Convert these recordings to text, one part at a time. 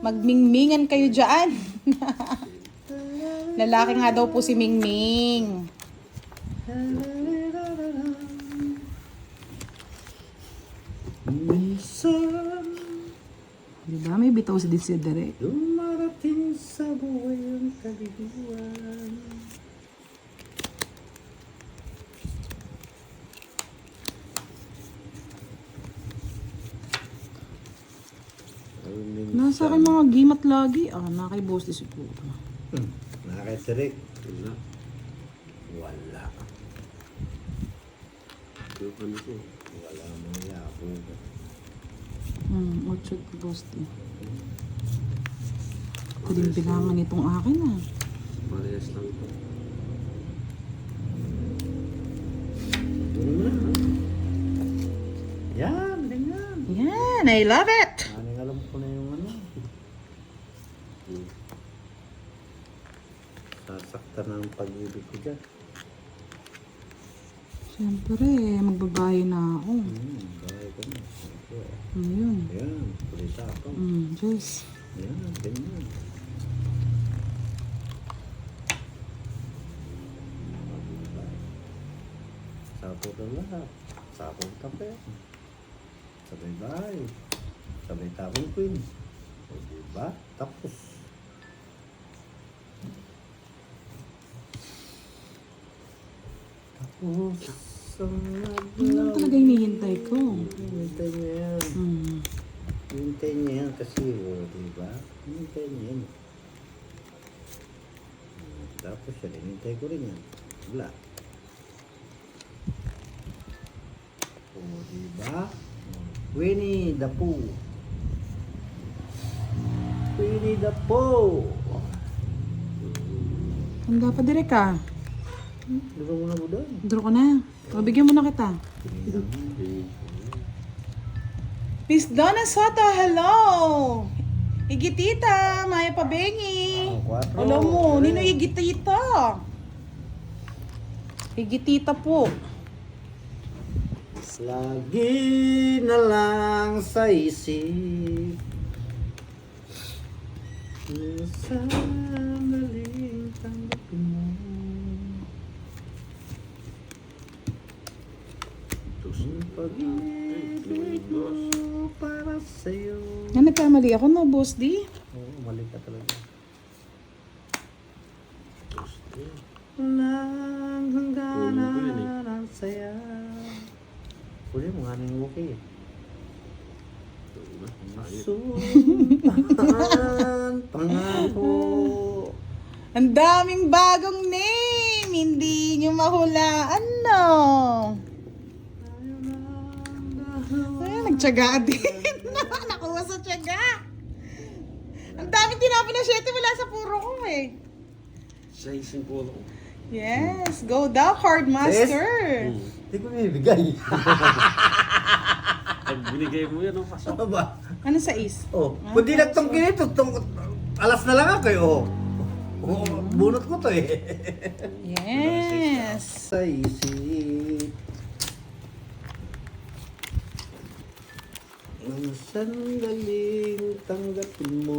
Magmingmingan kayo dyan. Lalaki nga daw po si Mingming. Minsan, Diba? May bitaw si Desiderate. dumarating sa buhay ang kaluluwan. Nasa akin mga gimat lagi. Nakay boss di siguro. Nakakitirik. Wala. Wala mga yapo. Orchard boss di. Ako din bilangan itong akin Parehas lang ito. Yan, ganyan. Yan, I love it. Alam ko na yung ano. Sasaktan ng pag-ibig ko dyan. Siyempre, magbabayo na ako. Bahay ko na. Ayun. Yan, kulita ako. Diyos. Yan, ganyan. Sapo na lahat. Sapong kape. Sabay bahay. Sabay tapong queen. O diba? Tapos. Tapos. Yun talaga hinihintay ko. Hintay niya yan. Hintay niya yan kasi, o diba? Hintay niya yan. Tapos yan, hinintay ko rin yan. Wala. O diba? Winnie the Pooh. Winnie the Pooh. Handa pa dire ka. Dito mo na mo doon. Draw ka na. Pabigyan mo na kita. Miss Donna Soto, hello! Igitita, Maya Pabengi. Alam mo, nino igitita? Igitita po. Lagi na lang sa isip. Sanaling tanggapin mo. Ang pag-ibig mo para sa'yo. Nagkamali ako no, boss di? Oo, mali ka talaga. Walang hangganan ang saya. Uli mo nga nang okay. Sumpahan, pangako. Ang daming bagong name! Hindi nyo mahulaan, no? Ay, nagtyaga din. Nakuha sa tyaga. Ang daming tinapin na 7 wala sa puro ko eh. Siya isang polo. Yes, go daw, Card Master. Hindi ko nabibigay. Pag binigay mo yan, pasok. Ano ba? Ano sa is? Oh, kundi lang tong kinito, alas na lang ako eh, oh. Oh, bunot ko to eh. Yes. Sa isip. Ang sandaling tanggapin mo.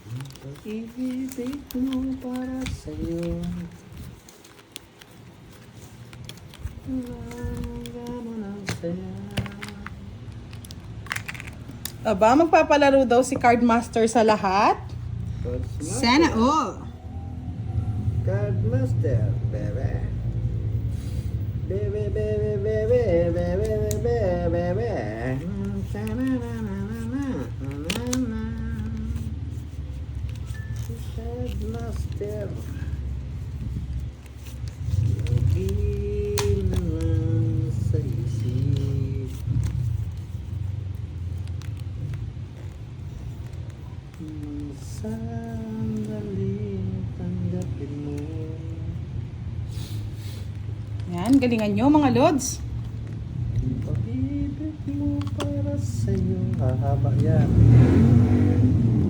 Ang pag-ibig mo para sa'yo. Walang gaman ang saya. Aba, magpapalaro daw si Card Master sa lahat? Sana all. Card Master, bebe. Bebe, bebe, bebe, bebe, bebe, bebe. Card Master. Lagi na lang sa isip. Sandaling tanggapin mo. Yan, galingan nyo mga lods. Ang pag-ibig mo para sa'yo. Hahaba yan.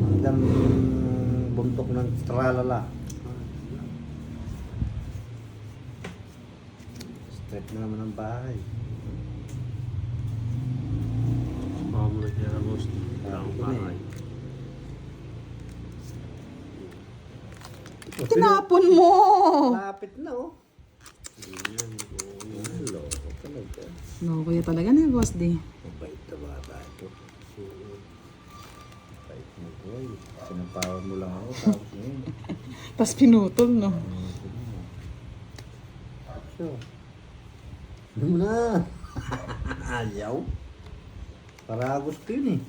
Hanggang buntok ng tralala. Straight na naman ang bahay. boss. Ang bahay. Tinapon mo! Lapit na oh. Yan. Hello, talaga. No, kuya talaga na boss D. Mabait na bata ito. Mabait mo boy. Sinapawan mo lang ako tapos ngayon. Tapos pinutol, no? So. Ano mo na? Ayaw. Paragos ko yun eh.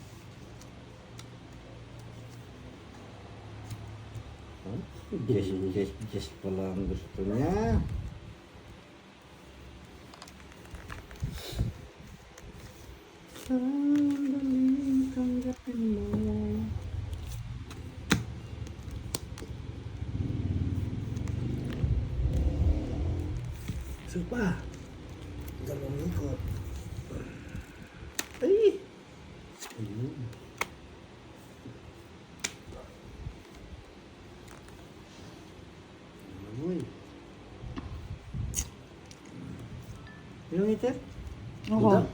Huh? Just pala ang gusto niya. Sandaling tanggapin mo. Isa pa. Dalawang ikot. Ay! Ayun. Amoy. Yung iter? Oo.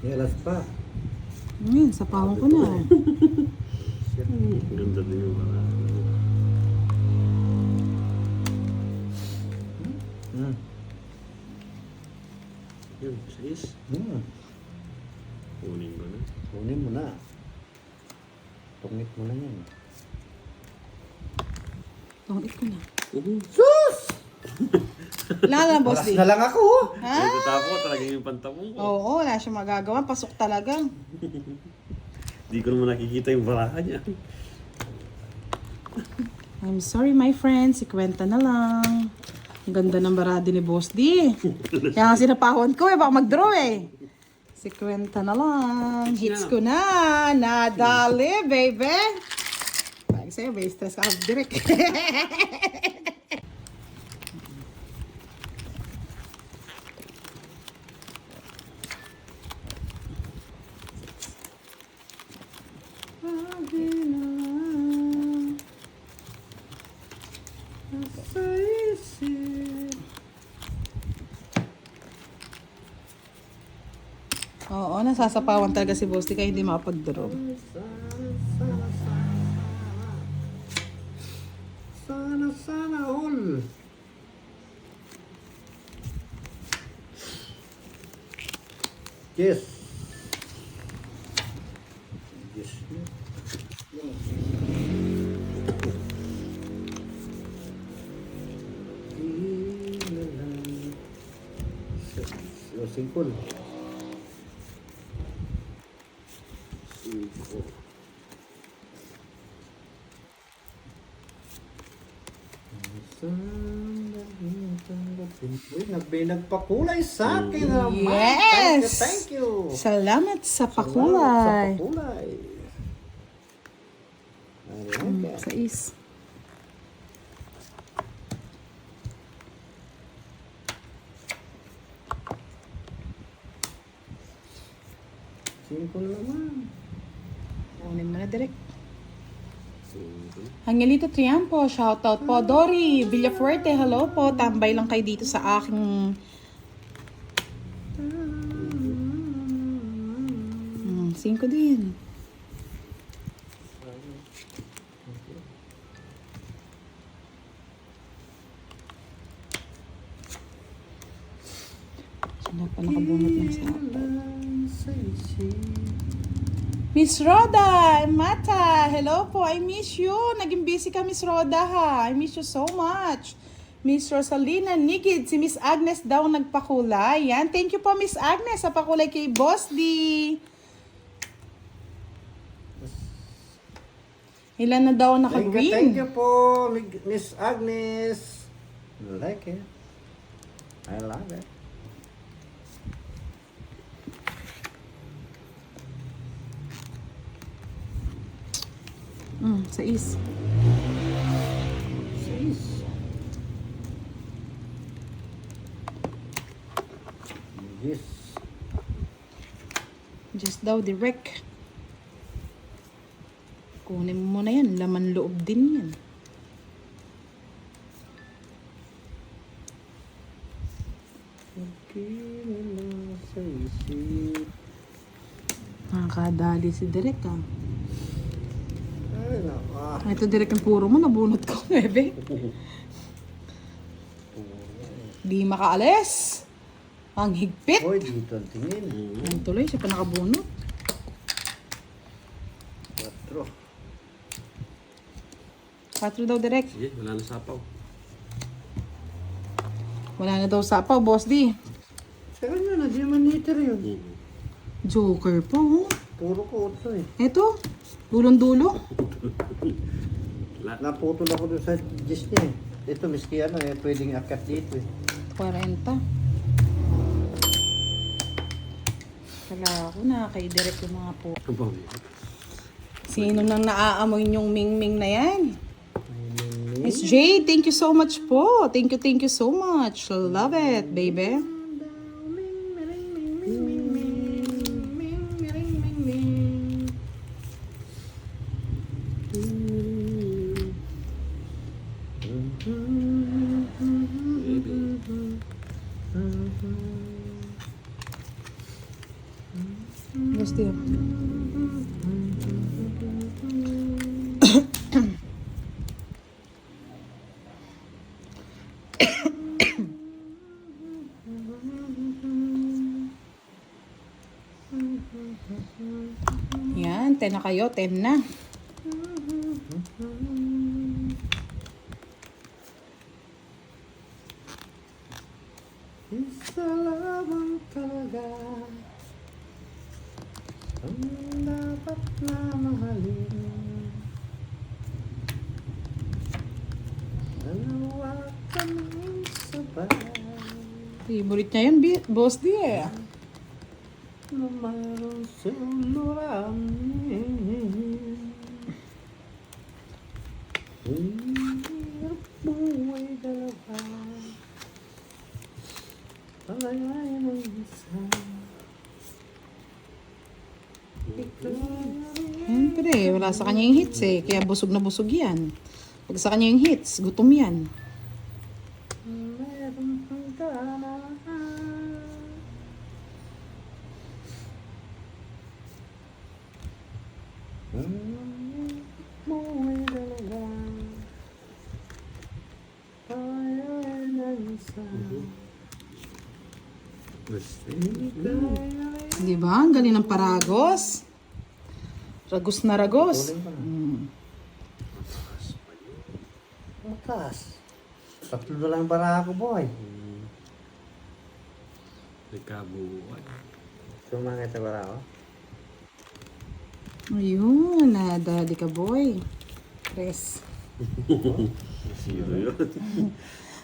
Nilas pa. Ayun, sapawan ko na. Ganda din yung bahay. Hmm. Yun, 6. Hmm. Kunin ko na. Kunin mo na. Tungit mo na yan. Tungit ko na. Sus! Wala na, boss Alas D. na lang ako. Ha? Ito tapo, talagang yung pantabong ko. Oo, wala siya magagawa. Pasok talaga. Di ko naman nakikita yung baraha niya. I'm sorry, my friend. Si Kwenta na lang. Ang ganda ng barado ni Boss D. Kaya nga sinapawan ko eh. Baka mag-draw eh. Si Kwenta na lang. Hits ko na. Nadali, baby. Parang sa'yo, may stress ka direct. Oo, nasasapawan talaga si Boss D kaya hindi makapag-draw. Sana all. Yes. Yes. So simple. 5. Uy, nagpakulay sa akin naman. Yes! Thank you. Salamat sa Salamat pakulay. sa pakulay. Okay. Sa is. Simple naman. Kunin mo na direct. Angelito Triampo, shoutout po. Dory Villafuerte, hello po. Tambay lang kayo dito sa aking 5 din. Sino pa nakabunot ng sapaw? Miss Rhoda, Mata, hello po, I miss you. Naging busy ka, Miss Rhoda, ha. I miss you so much. Miss Rosalina Nigid, si Miss Agnes daw nagpakulay. Yan, thank you po, Miss Agnes, sa pakulay kay Boss D. Ilan na daw Thank naka-green? you po, Miss Agnes. Like it. I love it. Sa is. Sis. Yes. Just daw direct. Kunin mo na yan. Laman loob din yan. Nakadali si Direk ah. Ay, naka. Ito Direk yung puro mo, nabunot ko, bebe. Di makaalis. Ang higpit. Hoy, dito ang tingin. Ang tuloy, siya pa nakabunot. 4. 4 daw Direk. Sige, wala na sapaw. Wala na daw sapaw, Boss D. Sa kanya na, di naman niter yun. Joker pa, oh. Puro ko ito eh. Ito, dulong-dulo. Naputol ako doon sa gis niya eh. Ito, miski ano eh, pwedeng akat dito eh. 40. Kala ako na kay Direk yung mga po. Ang bawi. Sino nang naaamoy yung ming-ming na yan? Miss J, thank you so much po. Thank you so much. Love it, baby. Gusto yun. Yan, 10 na kayo, 10 na. Isa lamang talaga ang dapat na mahalin. Dalawa kaming sabay Favorite niya yan, Boss D eh. na mayroong suliranin. Hirap buhay dalawa, palayain ang isa. Siyempre, wala sa kanya yung hits eh. Kaya busog na busog yan. Pag sa kanya yung hits, gutom yan. Meron pang gana. Buhay dalawa, palayain ang isa. Di ba? Ang galing ng paragos. Ragos na ragos. Matas. Tatlo na lang para ako, boy. Nagkabuhay. Sumakit na para ako. Ayun, nadali ka boy. Tres. Sino yun?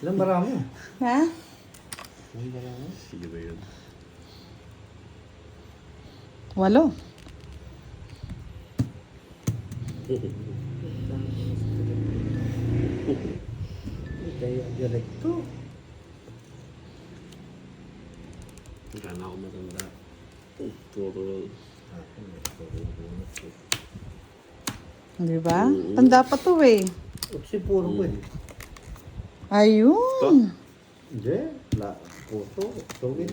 Ilan bara mo? Ha? Ilan bara mo? Sino yun? 8. Kaya direkto. Wala na ako matanda. Puro. Di ba? Tanda pa to eh. Utsi puro ko eh. Ayun. Hindi. Puto. Tugit.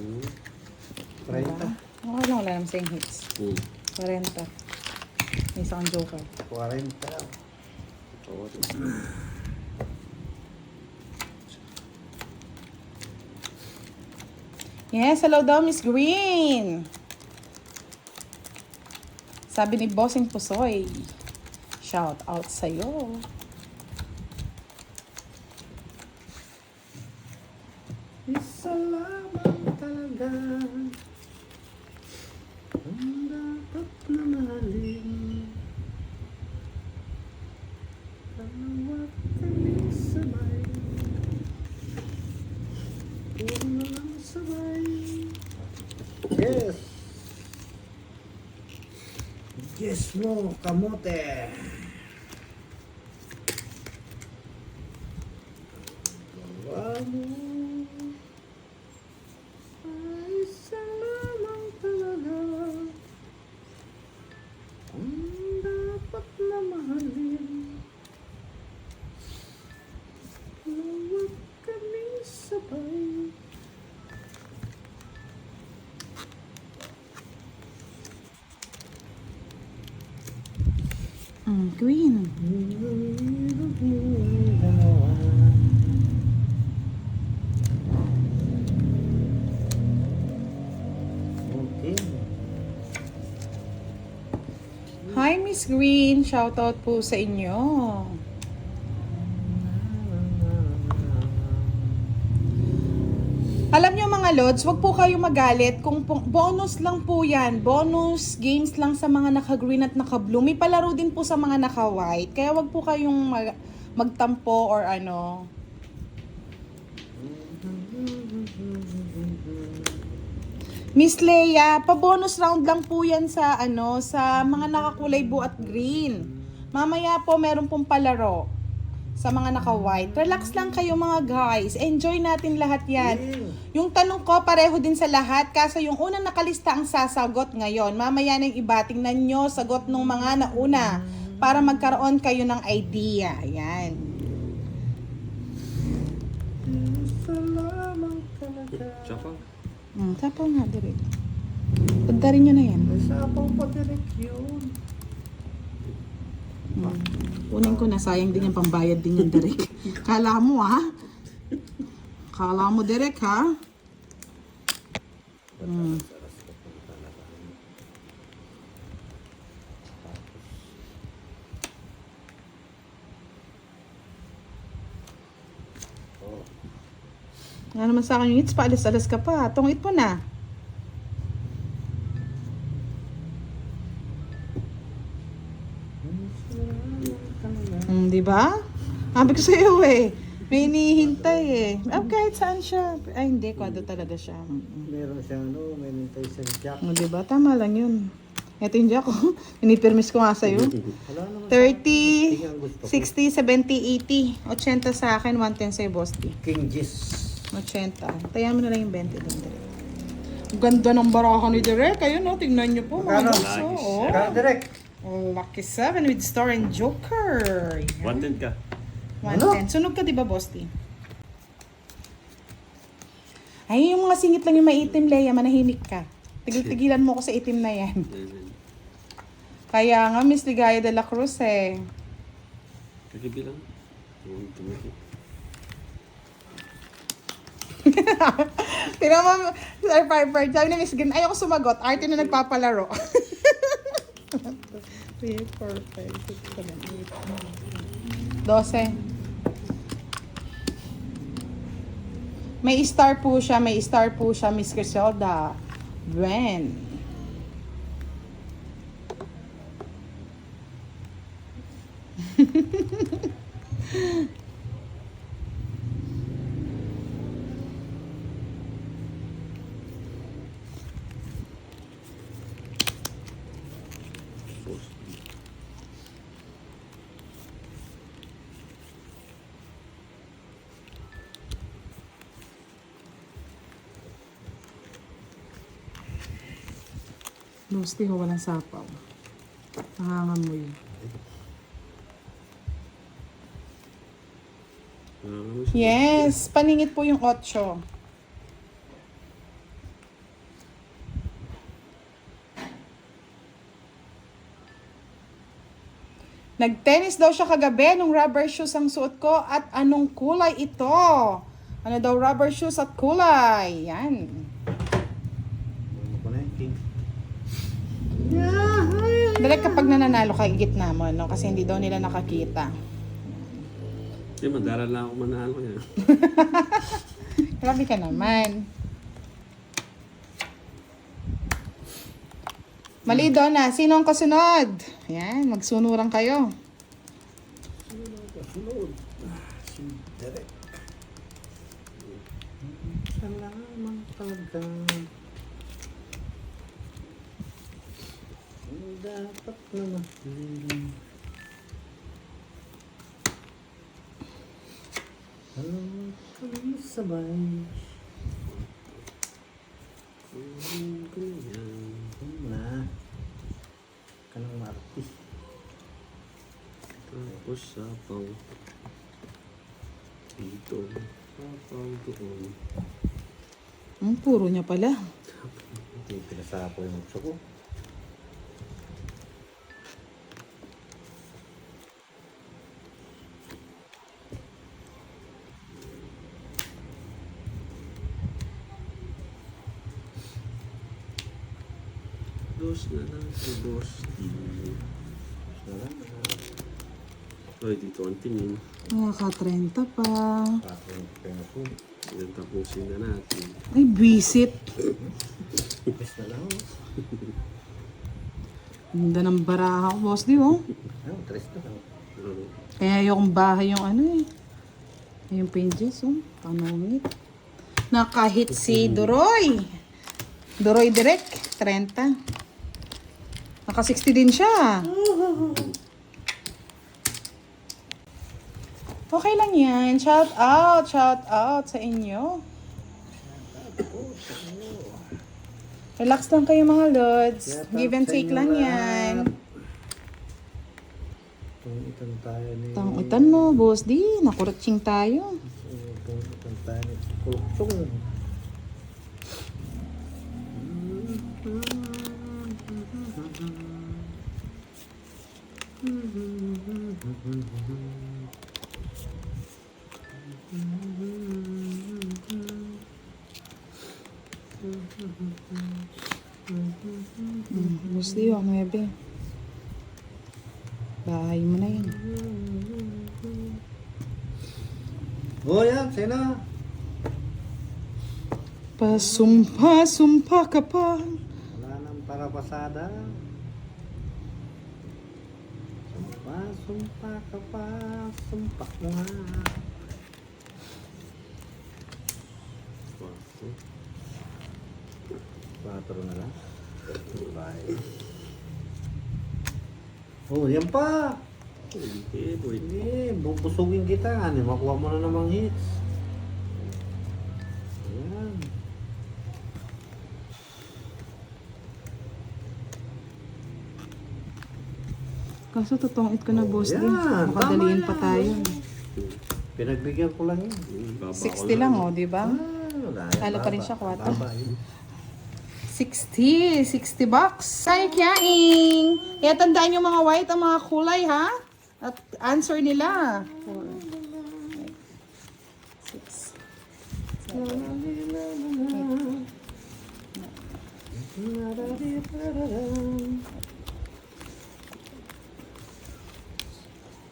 30. Okay lang, wala naman sa'yung hits. 40. May isa kang joker. 40. Yes, hello daw, Miss Green. Sabi ni Bossing Pusoy, shout out sa'yo. Isa lamang talaga ang dapat na mahalin. Dalawa kaming sabay, puro na lang sabay. Yes! Yes mo, kamote! Dalawa mo ay isa lamang talaga ang dapat na mahalin. Huwag kaming sabay. Queen. Okay. Hi, Miss Green. Shoutout po sa inyo. Alam nyo mga lods, wag po kayong magalit kung bonus lang po yan. Bonus games lang sa mga naka-green at naka-blue. May palaro din po sa mga naka-white. Kaya wag po kayong magtampo or ano. Miss Leia, pa-bonus round lang po yan sa ano, sa mga nakakulay blue at green. Mamaya po meron pong palaro sa mga naka-white. Relax lang kayo mga guys. Enjoy natin lahat yan. Yung tanong ko, pareho din sa lahat. Kaso yung unang nakalista ang sasagot ngayon. Mamaya nang iba, tingnan nyo sagot ng mga nauna para magkaroon kayo ng idea. Yan. Salamat talaga. Tsaka. Tapaw nga, direct. Punta rin nyo na yan. Sapaw pa direct yun. Kunin ko na, sayang din yung pambayad din yung direct. Kala mo ha? Kala mo direct ha? Nga naman sa akin yung hits, paalas-alas ka pa. Tungit mo na. Di ba? Sabi ko sa'yo eh. May hinihintay eh. Kahit saan siya. Ay hindi, kwado talaga siya. Meron siyang ano, may nintay sa jack. Di ba? Tama lang yun. Ito yung jack ko. Inipirmis ko nga sa'yo. Wala naman 30, 60, 70, 80. 80 sa akin, 110 sa'yo, Boss D. King Jis. 80. Tayan mo na lang yung 20 din, Direk. Ang ganda ng barahan ni Direk. Ayun, no? Tingnan nyo po. Mga Magkano? gusto. Oh. Kaya direct. Lucky 7 with Star and Joker. Yan. 110 ka. 110. Sunog ka, di ba, Boss D? Ay, yung mga singit lang yung maitim, Leia. Manahimik ka. Tigil-tigilan mo ko sa itim na yan. Kaya nga, Miss Ligaya de la Cruz eh. Kakibilang. Tingnan mo, Sir Piper, sabi ni Miss Green, ayoko sumagot. Arte na nagpapalaro. 3, 4, 5, 6, 7, 8, 12. May star po siya, Miss Griselda. When? Lusti ho, walang sapaw. Nangangamoy. Yes, paningit po yung 8. Nag-tennis daw siya kagabi nung rubber shoes ang suot ko at anong kulay ito? Ano daw rubber shoes at kulay? Yan. Ano ko na yung king. Dali kapag nananalo ka, gitna mo, no? Kasi hindi daw nila nakakita. Hindi, madaral lang ako manalo yan. Grabe ka naman. Mali doon na. Sino ang kasunod? Yan, magsunuran kayo. Kasunod. Si direct. Salamat talaga. Dapat naman. Alam kami sabay. Na. Kanang marti. Tapos sapaw. Dito. Sapaw doon. Puro niya pala. Hindi pinasapo yung utso ko. dos na lang si Boss D. Ay, dito ang tingin. Nakaka-30 pa. Aking peso. Yan, tapusin na natin. Ay, visit. Ipis na lang. Ganda ng baraha ko, Boss D, oh. Ano, 3 na lang. Kaya yung bahay yung ano eh. Yung pages, oh. Panungit. Nakahit si Doroy. Doroy Direct, 30. Naka 60 din siya. Okay lang yan. Shout out sa inyo. Relax lang kayo mga lods. Give and take lang yan. Tungitan tayo ni... Tangutan mo, boss di. Nakuratsing tayo. Tungitan tayo ni Kulutong. Boss di, 9. Bahay mo na yun. Oh, yan. Sino? Pasumpa ka pa. Wala nang parapasada. Sumpa ka pa. Sumpak mo nga. Patro na lang. Bye. Oh, yan pa. Hindi, boy. Hindi, bubusugin kita. Ano, makuha mo na namang hits. Ayan. Kaso totoong it ko na, boss di. Yan, Makadaliin tama pa yan. tayo. Pinagbigyan ko lang yun. 60 lang, oh, di ba? Wala, Talo pa rin baba. siya, 4. Baba yun. 60 bucks. Say kyaing. Kaya tandaan yung mga white, ang mga kulay, ha? At answer nila. 4, 6, 7, 8.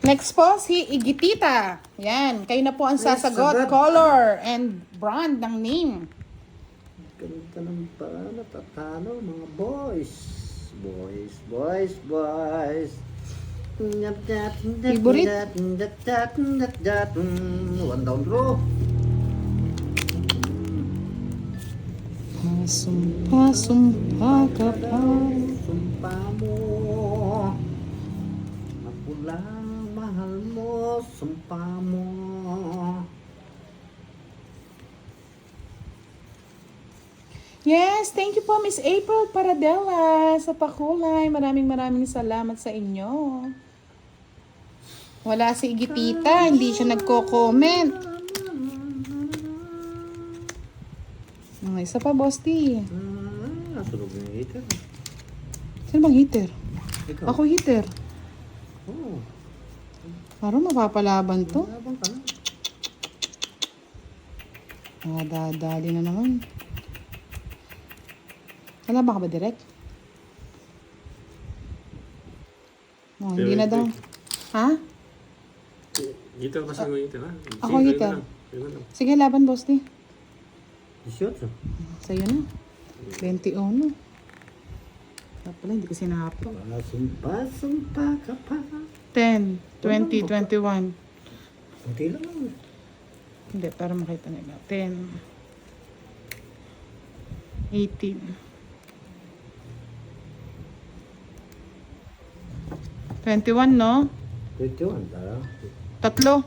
Next po, si Igitita. Yan, kayo na po ang sasagot. sagot. Color and brand ng name. Ganito lang pa natatalo mga boys. Favorite? One down draw. Sumpa ka pa. Sumpa mo. Ako lang mahal mo. Sumpa mo. Yes, thank you po Miss April Paradela sa pakulay. Maraming salamat sa inyo. Wala si Igitita, hindi siya nagko-comment. Isa pa, Boss T. Nasunog na yung heater. Sino bang heater? Ikaw. Ako heater. Oo. Parang mapapalaban to. Labang ka na. Dadali na naman. Kalaban ka ba direct? Oh, hindi na daw. Ha? Gitar kasi mo gitar, ha? Ako Sige, gitar. yun na lang. Sige, laban, Boss T. 18. Sa'yo na. 21. Dapat pala, hindi ko sinapo. Sumpa ka pa. 10, 20, 21. Kunti lang. Hindi, para makita nila. 10, 18, 21, no? 21, tara. Tatlo.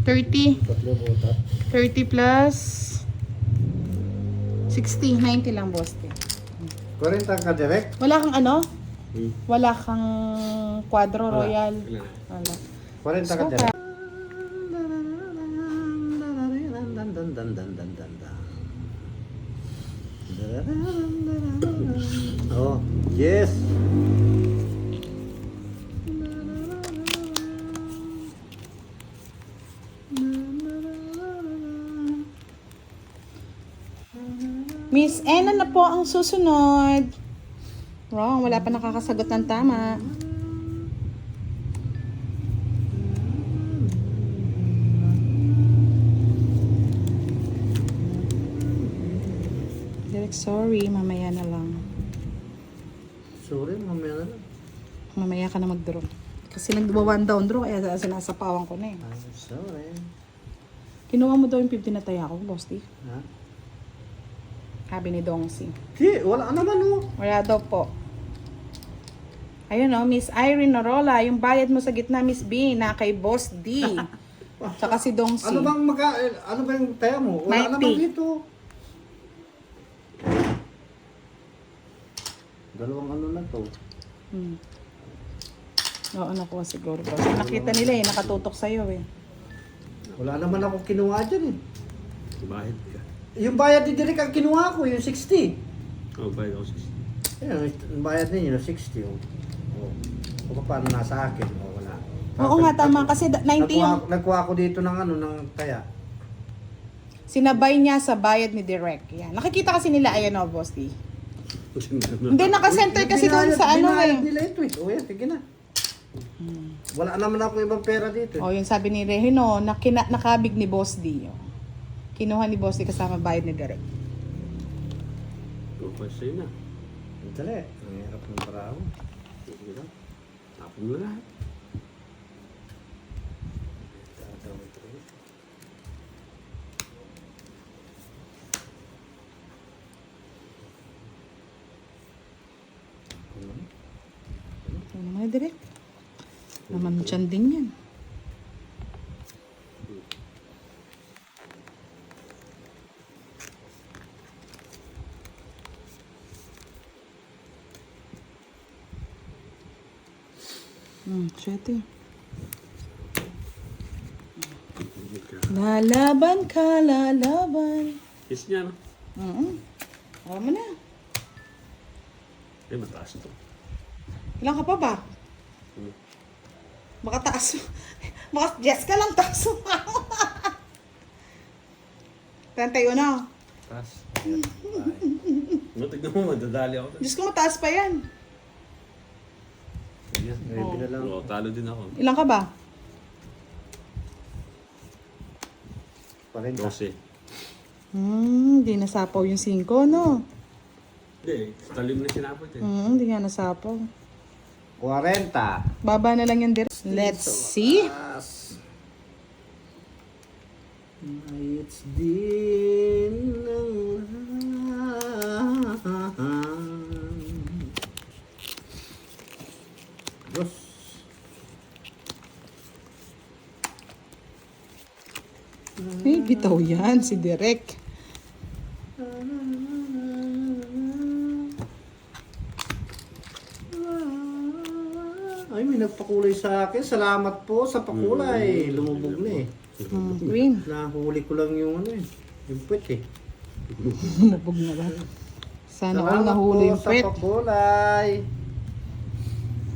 30. Tatlo bota. 30 plus 60. 90 lang, Boss. 40 ka direct. Wala kang ano? Hmm. Wala kang Quadro Royal. Wala. Wala. 40 ka So, direct. Oh, yes. Miss Ena na po ang susunod. Wrong, wala pa nakakasagot ng tama. Direk, sorry, mamaya na lang. Sorry, mamaya na lang. Mamaya ka na mag-draw. Kasi nag-1 down draw, kaya sinasapawan ko na eh. I'm sorry. Kinuha mo daw yung 50 na taya ko, Boss D. Ha? Sabi ni Dongsi. Di, wala naman oh. Wala daw po. Ayun o, Miss Irene Norola, yung bayad mo sa gitna, Miss B, na kay Boss D. Tsaka si Dongsi. Ano ba yung taya mo? Wala 90. naman dito. Dalawang ano na to. Oo, nakuha siguro. Boss. Nakita nila eh, nakatutok sa'yo eh. Wala naman ako kinuha dyan eh. Bahid ka. Yung bayad ni Derek ang kinuha ko, yung 60. Oh, bahid ako 60. Ayun, yung bayad ninyo, 60. Oh. O paano nasa akin? O wala. Oo nga, tama. Kasi 90 yung Nagkuha ko dito ng ano, ng taya. sinabay niya sa bayad ni Direk. Yan. Nakikita kasi nila, ayan o, Boss D. Hindi, nakasenter kasi doon sa ano Binayad eh. nila ito eh. O yan, sige na. Wala naman ako ibang pera dito eh. O, yung sabi ni Regino, nakabig ni Boss D. O. Kinuha ni Boss D kasama bayad ni Direk. Go pa sa'yo na. Dali. Ang hirap ng paraho. Sige lang. Tapon mo lahat. Ito naman ni Direk. Naman dyan din yan. Siyete. Lalaban ka, lalaban. Kiss niya, no? Alam mo na. Eh, mataas to. Ilan ka pa ba? Baka taas. Baka yes ka lang taas. 31 na. Taas. No, tignan mo, madadali ako. Diyos ko, mataas pa yan. Yan. Maybe na lang. Oo, talo din ako. Ilan ka ba? 40. 12. Hindi nasapaw yung 5, no? Hindi, talim na sinapot eh. Hindi nga nasapaw. 40. Baba na lang yan, Direk. Let's see. It's din Dos. Bitaw yan, si Direk. Ay, may nagpakulay sa akin. Salamat po sa pakulay. Lumubog na eh. Green. Nahuli ko lang yung ano eh. Yung puwet eh. Nabog na ba? Sana all nahuli yung sa pet. pakulay.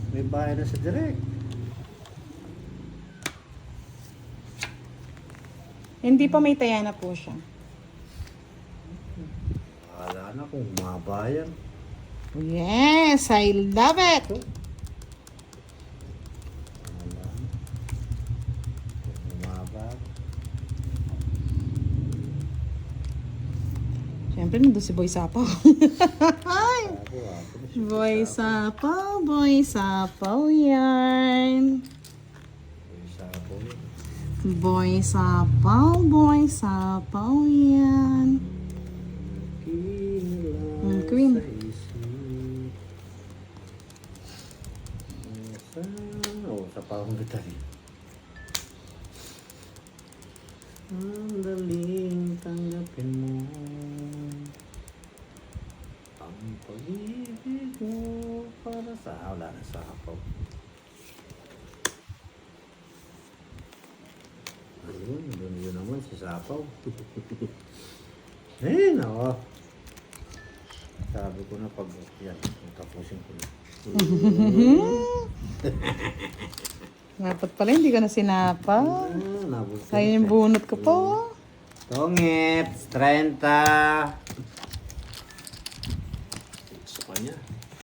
May bahay na sa direct. Hindi pa may taya na po siya. Wala na kung mabayan. Yes, I love it. Wala na. Kung maba. Siyempre, nandun si Boy Sapaw. Boy Sapaw, Boy Sapaw yan. Boy Sapaw, Boy Sapaw yan. Queen. Oh, sa pahong kita rin. Ang daling tanggapin mo ang pag-ibig mo para sa wala na sa apaw. Ayun, doon yun naman si Sapaw. Eh, nako. Sabi ko na pag yan, tapusin ko na. Dapat pala, hindi ka na sinapa. Nabot ko. Ayun yung bunot ko po. Tongit, 30. Gusto pa niya.